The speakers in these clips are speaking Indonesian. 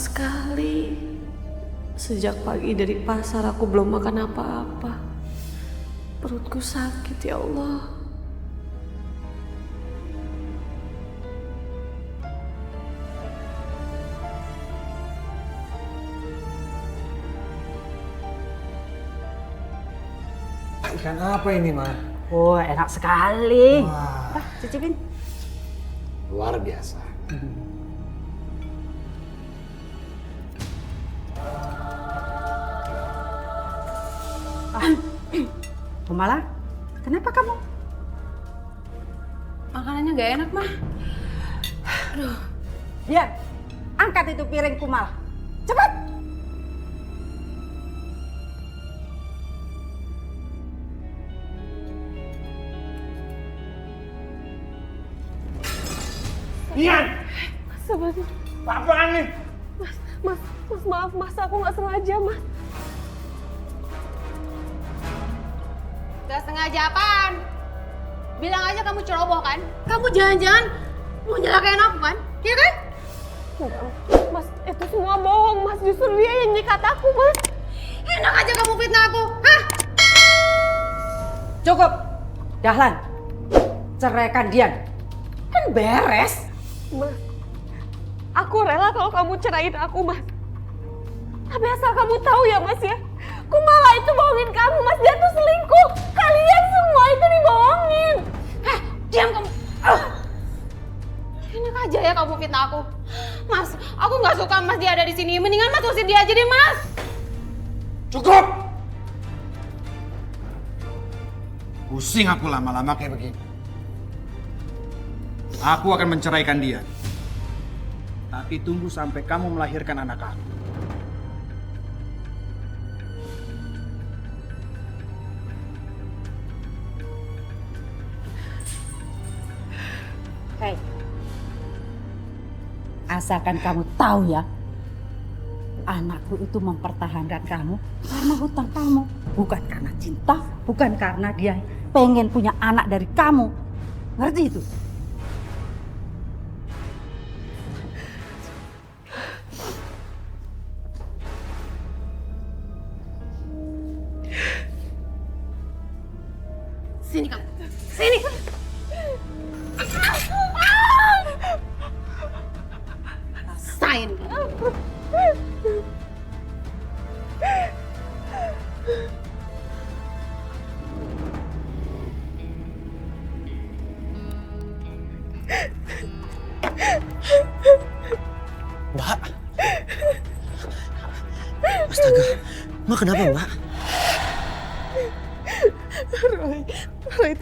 sekali. Sejak pagi dari pasar aku belum makan apa-apa. Perutku sakit ya Allah. Ikan apa ini, Ma? Oh, enak sekali. Wah, Cicipin. luar biasa. Kumala, kenapa kamu? Makanannya gak enak, Mah. Biar, angkat itu piring Kumala. Cepat! Ian! Sebenarnya, Apaan nih? Mas, maaf Mas, aku nggak sengaja Mas. Gak sengaja apaan? Bilang aja kamu ceroboh kan? Kamu jangan-jangan mau nyelakain aku kan? Iya kan? Enggak, Mas, itu semua bohong Mas. Justru dia yang nyikat aku Mas. Enak aja kamu fitnah aku, hah? Cukup! Dahlan, ceraikan Dian. Kan beres. Mas, aku rela kalau kamu ceraiin aku Mas. Tapi asal kamu tahu ya Mas ya, Kumala itu bohongin kamu Mas. Dia tuh selingkuh. Kalian semua itu dibohongin. Hah? Diam kamu. Enak aja ya kamu fitnah aku. Mas, aku nggak suka Mas dia ada di sini. Mendingan Mas usir dia aja deh, Mas. Cukup! Pusing aku lama-lama kayak begini. Aku akan menceraikan dia. Tapi tunggu sampai kamu melahirkan anak aku. Hei, asalkan kamu tahu ya, anakku itu mempertahankan kamu karena hutang kamu. Bukan karena cinta, bukan karena dia pengen punya anak dari kamu. Ngerti itu? Sini kamu. Sini. Rasain. Mbak. Astaga, Mbak kenapa, Mbak? Roy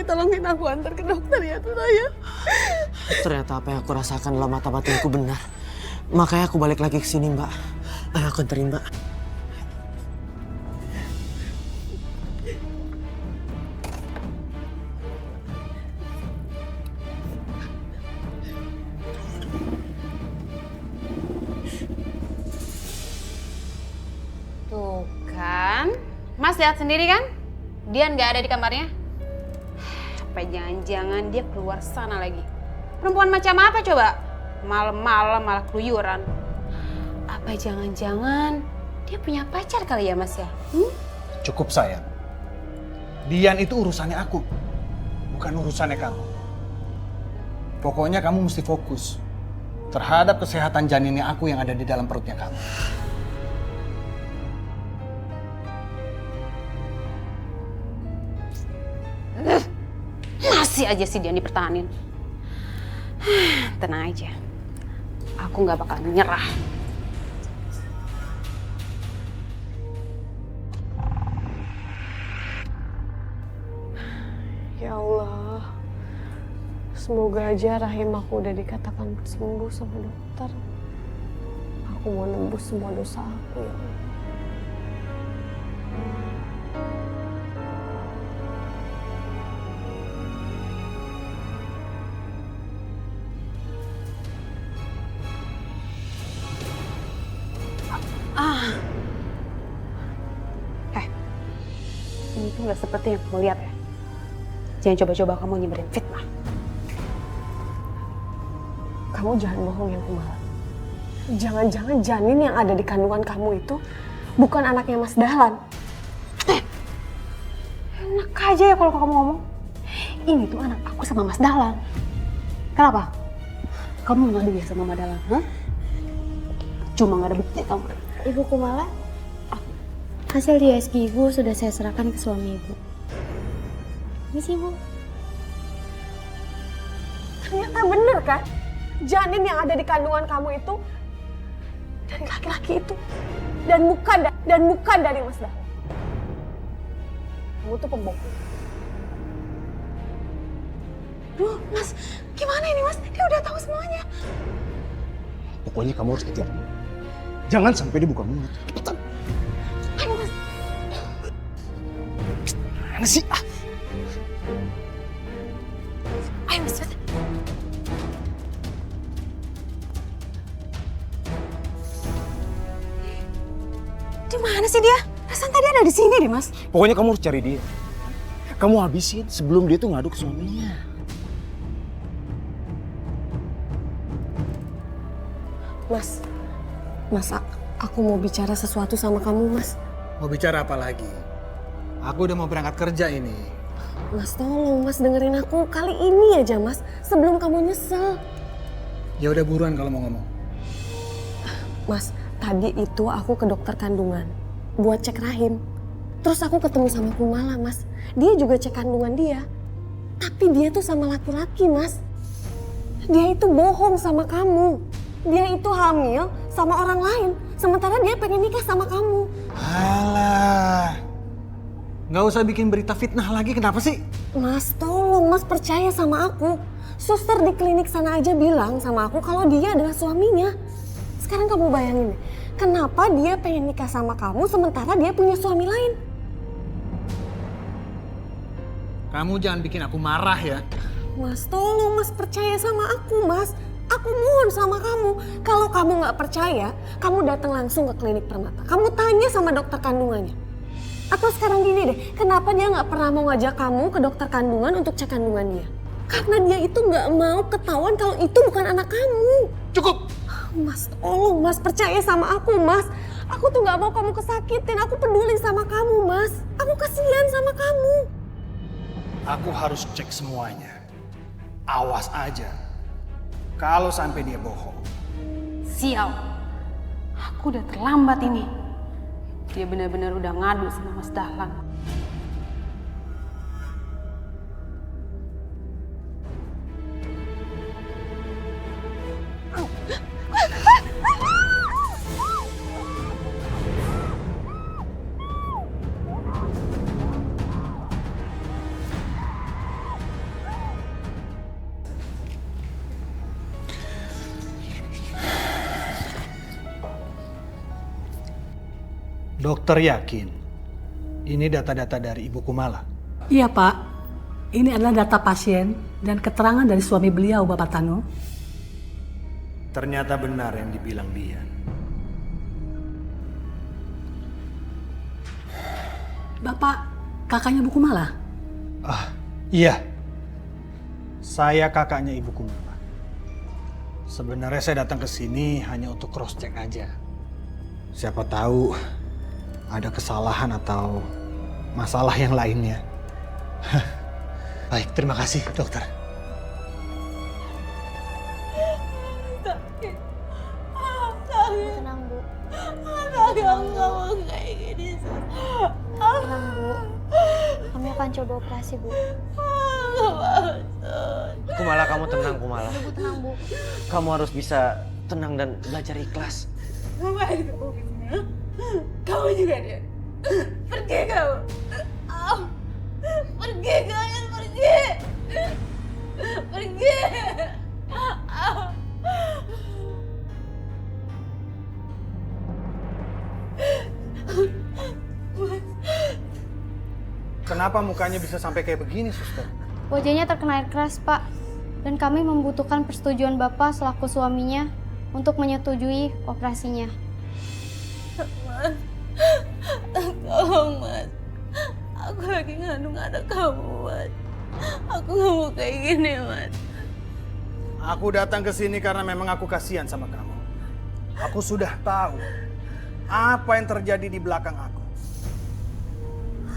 tolongin aku antar ke dokter ya tuh Raya. Ternyata apa yang aku rasakan dalam mata batinku benar. Makanya aku balik lagi ke sini, Mbak. Ayo aku anterin, Mbak. Tuh kan. Mas lihat sendiri kan? Dian nggak ada di kamarnya. Apa jangan-jangan dia keluar sana lagi? Perempuan macam apa coba? Malam-malam malah keluyuran. Apa jangan-jangan dia punya pacar kali ya Mas ya? Cukup sayang. Dian itu urusannya aku. Bukan urusannya kamu. Pokoknya kamu mesti fokus terhadap kesehatan janinnya aku yang ada di dalam perutnya kamu. Masih aja sih Dian dipertahanin. Tenang aja. Aku nggak bakal nyerah. Ya Allah, semoga aja rahim aku udah dikatakan sembuh sama dokter. Aku mau nembus semua dosa aku ya Allah. Ini tuh nggak seperti yang kamu lihat ya. Jangan coba-coba kamu nyebarin fitnah. Kamu jangan bohong ya Kumala. Jangan-jangan janin yang ada di kandungan kamu itu bukan anaknya Mas Dahlan. Enak aja ya kalau kamu ngomong. Ini tuh anak aku sama Mas Dahlan. Kenapa? Kamu ngadu ya sama Mas Dahlan? Hah? Cuma gak ada bukti kamu. Ibu Kumala, hasil di USG Ibu sudah saya serahkan ke suami Ibu. Ini sih Ibu. Ternyata bener kan? Janin yang ada di kandungan kamu itu dari laki-laki itu. Dan bukan dari Mas Dahlan. Kamu tuh pembohong. Duh, Mas, gimana ini Mas? Dia udah tahu semuanya. Pokoknya kamu harus kejar. Jangan sampai dia buka mulut. Cepetan. Ayo Mas. Mana sih? Ayo Mas, cepetan. Di mana sih dia? Rasanya tadi ada di sini deh, Mas. Pokoknya kamu harus cari dia. Kamu habisin sebelum dia tuh ngadu ke suaminya. Mas, aku mau bicara sesuatu sama kamu, Mas. Mau bicara apa lagi? Aku udah mau berangkat kerja ini. Mas, tolong Mas dengerin aku kali ini aja, Mas. Sebelum kamu nyesel. Ya udah buruan kalau mau ngomong. Mas, tadi itu aku ke dokter kandungan buat cek rahim. Terus aku ketemu sama Kumala, Mas. Dia juga cek kandungan dia. Tapi dia tuh sama laki-laki, Mas. Dia itu bohong sama kamu. Dia itu hamil sama orang lain. Sementara dia pengen nikah sama kamu. Alah. Nggak usah bikin berita fitnah lagi, kenapa sih? Mas, tolong Mas percaya sama aku. Suster di klinik sana aja bilang sama aku kalau dia adalah suaminya. Sekarang kamu bayangin deh, kenapa dia pengen nikah sama kamu sementara dia punya suami lain? Kamu jangan bikin aku marah ya. Mas, tolong Mas percaya sama aku, Mas. Aku mohon sama kamu. Kalau kamu nggak percaya, kamu datang langsung ke klinik Permata. Kamu tanya sama dokter kandungannya. Atau sekarang gini deh, kenapa dia nggak pernah mau ngajak kamu ke dokter kandungan untuk cek kandungan dia? Karena dia itu nggak mau ketahuan kalau itu bukan anak kamu. Cukup! Mas, tolong Mas percaya sama aku, Mas. Aku tuh nggak mau kamu kesakitin. Aku peduli sama kamu, Mas. Aku kasihan sama kamu. Aku harus cek semuanya. Awas aja. Kalau sampai dia bohong. Sial. Aku udah terlambat ini. Dia benar-benar udah ngadu sama Mas Dahlan. Dokter yakin ini data-data dari Ibu Kumala? Iya Pak, ini adalah data pasien dan keterangan dari suami beliau Bapak Tanu. Ternyata benar yang dibilang Dian. Bapak kakaknya Bu Kumala? Iya. Saya kakaknya Ibu Kumala. Sebenarnya saya datang ke sini hanya untuk cross check aja. Siapa tahu ada kesalahan atau masalah yang lainnya. Baik, terima kasih dokter. Tenang Bu. Tenang Bu. Kami akan coba operasi Bu. Kumala, kamu tenang, Kumala. Bu tenang Bu. Kamu harus bisa tenang dan belajar ikhlas. Kamu juga dia. Pergi kamu. Pergi kalian, pergi. Pergi. Kenapa mukanya bisa sampai kayak begini, suster? Wajahnya terkena air keras Pak. Dan kami membutuhkan persetujuan Bapak selaku suaminya untuk menyetujui operasinya. Tolong Mas. Aku lagi ngandung anak kamu, Mas. Aku gak mau kayak gini, Mas. Aku datang ke sini karena memang aku kasihan sama kamu. Aku sudah tahu apa yang terjadi di belakang aku.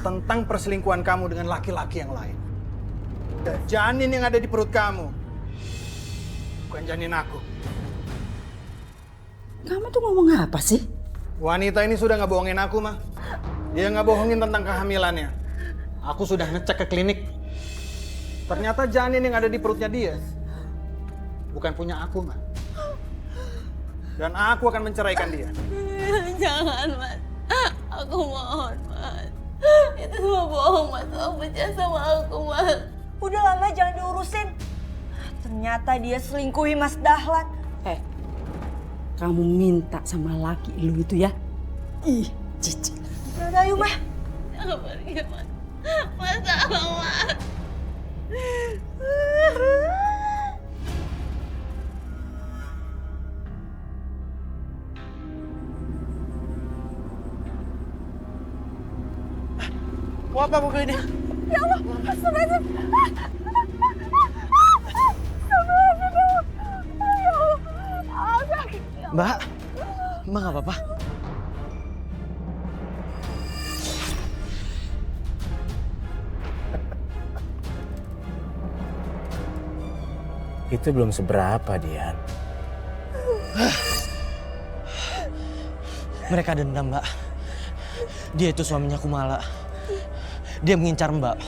Tentang perselingkuhan kamu dengan laki-laki yang lain. Dan janin yang ada di perut kamu. Bukan janin aku. Kamu tuh ngomong apa sih? Wanita ini sudah nggak bohongin aku, mah. Dia nggak bohongin tentang kehamilannya. Aku sudah ngecek ke klinik. Ternyata janin yang ada di perutnya dia bukan punya aku, mah. Dan aku akan menceraikan dia. Jangan, Mas. Aku mohon, Mas. Itu semua bohong, Mas. Kamu percaya sama aku, Mas. Udah lama jangan diurusin. Ternyata dia selingkuhi Mas Dahlan. Kamu minta sama laki lu itu ya? Ih, cici. Udah yuk, Mah. Jangan pergi, Mas. Mas, tolong, Mas. Mau apa mobil ini? Ya Allah, astagfirullahaladzim. Ya Allah, sakit. Mbak, Mbak nggak apa-apa? Itu belum seberapa, Dian. Mereka dendam, Mbak. Dia itu suaminya Kumala. Dia mengincar Mbak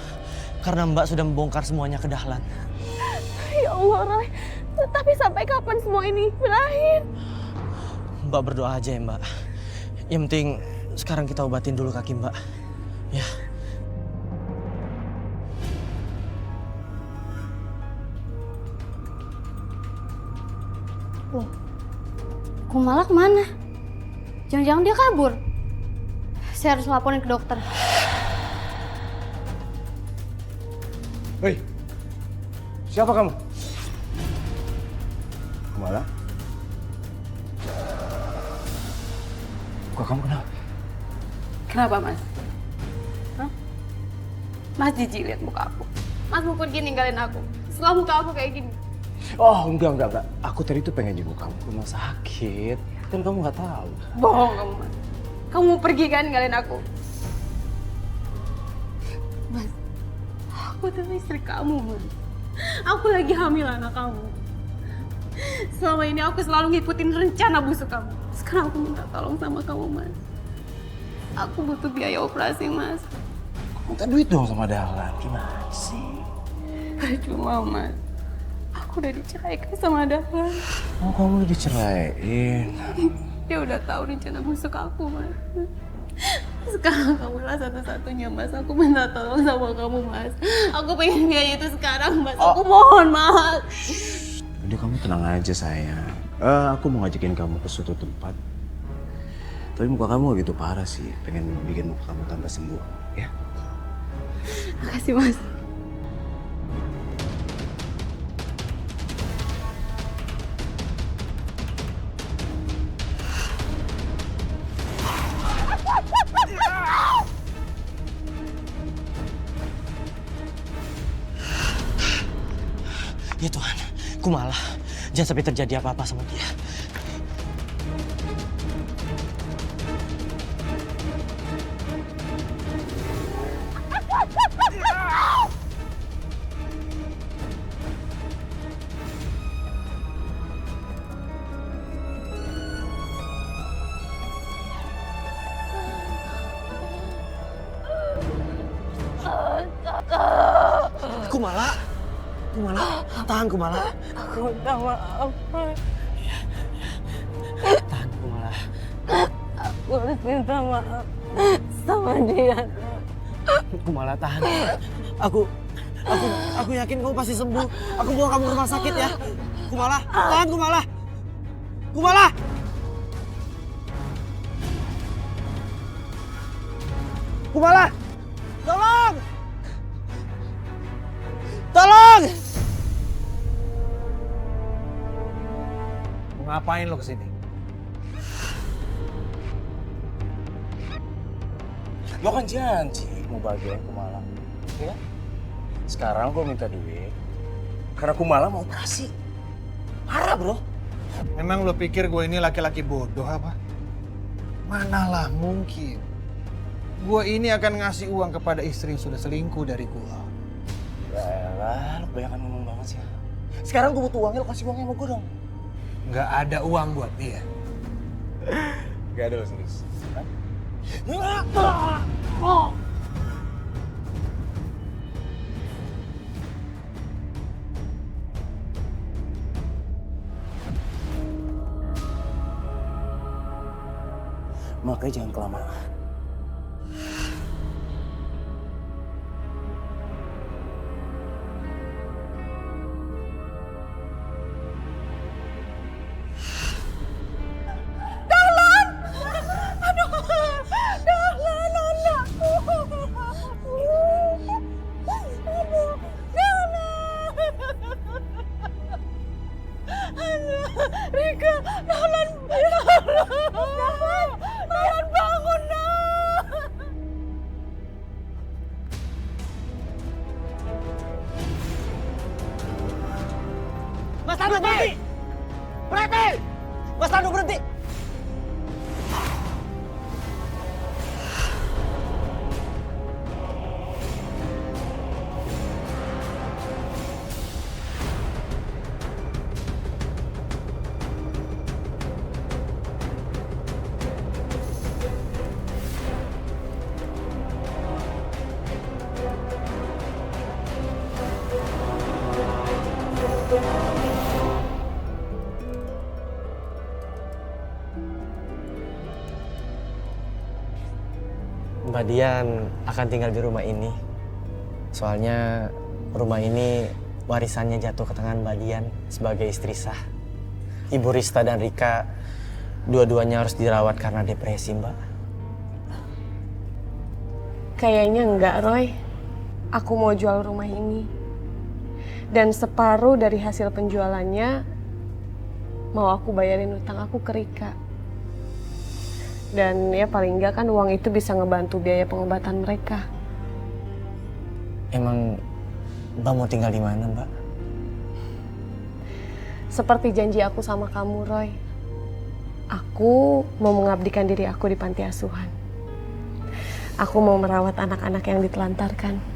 karena Mbak sudah membongkar semuanya ke Dahlan. Ya Allah, Roy. Tapi sampai kapan semua ini berakhir? Mbak berdoa aja ya, Mbak. Yang penting sekarang kita obatin dulu kaki Mbak. Ya. Loh, Kumala kemana? Jangan-jangan dia kabur. Saya harus laporin ke dokter. Hei, siapa kamu? Kumala? Kok kamu kenapa? Kenapa, Mas? Hah? Mas jijik lihat muka aku. Mas mau pergi ninggalin aku. Setelah muka aku kayak gini. Oh, enggak. Aku tadi tuh pengen jemput kamu ke rumah sakit. Dan kamu nggak tahu. Bohong kamu, Mas. Kamu mau pergi kan ninggalin aku? Mas, aku tuh istri kamu, Mas. Aku lagi hamil anak kamu. Selama ini aku selalu ngikutin rencana busuk kamu. Sekarang aku minta tolong sama kamu, Mas. Aku butuh biaya operasi, Mas. Minta duit dong sama Dahlan. Gimana sih? Cuma, Mas. Aku udah diceraikan sama Dahlan. Oh, kamu udah diceraiin. Dia udah tahu rencana busuk aku, Mas. Sekarang kamu lah satu-satunya, Mas. Aku minta tolong sama kamu, Mas. Aku pengen biaya itu sekarang, Mas. Aku mohon, Mas. Udah, kamu tenang aja, sayang. Aku mau ngajakin kamu ke suatu tempat. Tapi muka kamu gak gitu parah sih. Pengen bikin muka kamu tambah sembuh, ya? Makasih, Mas. Ya Tuhan, Kumala, jangan sampai terjadi apa-apa sama dia. Kumala, tahan Kumala. Aku minta maaf. Tahan Kumala. Aku harus minta maaf sama dia. Kumala, tahan. Aku yakin kamu pasti sembuh. Aku bawa kamu ke rumah sakit ya. Kumala, tahan Kumala. Kumala. Kumala. Tolong. Tolong. Mau ngapain lo kesini? Lo kan janji mau bagian Kumala, ya? Sekarang gue minta duit karena Kumala mau operasi. Parah, bro. Memang lo pikir gue ini laki-laki bodoh apa? Manalah mungkin. Gue ini akan ngasih uang kepada istri yang sudah selingkuh dari gue. Yalah, lo kebanyakan ngomong banget sih. Sekarang gue butuh uangnya, lo kasih uangnya sama gue dong. Nggak ada uang buat dia. Gak ada lo serius. Makanya jangan kelamaan. Mas Tanu berhenti! Berhenti! Mas Tanu berhenti! Mbak Dian akan tinggal di rumah ini. Soalnya rumah ini warisannya jatuh ke tangan Mbak Dian sebagai istri sah. Ibu Rista dan Rika dua-duanya harus dirawat karena depresi, Mbak. Kayaknya enggak, Roy. Aku mau jual rumah ini. Dan separuh dari hasil penjualannya mau aku bayarin utang aku ke Rika. Dan ya paling enggak kan uang itu bisa ngebantu biaya pengobatan mereka. Emang Mbak mau tinggal di mana, Mbak? Seperti janji aku sama kamu, Roy. Aku mau mengabdikan diri aku di panti asuhan. Aku mau merawat anak-anak yang ditelantarkan.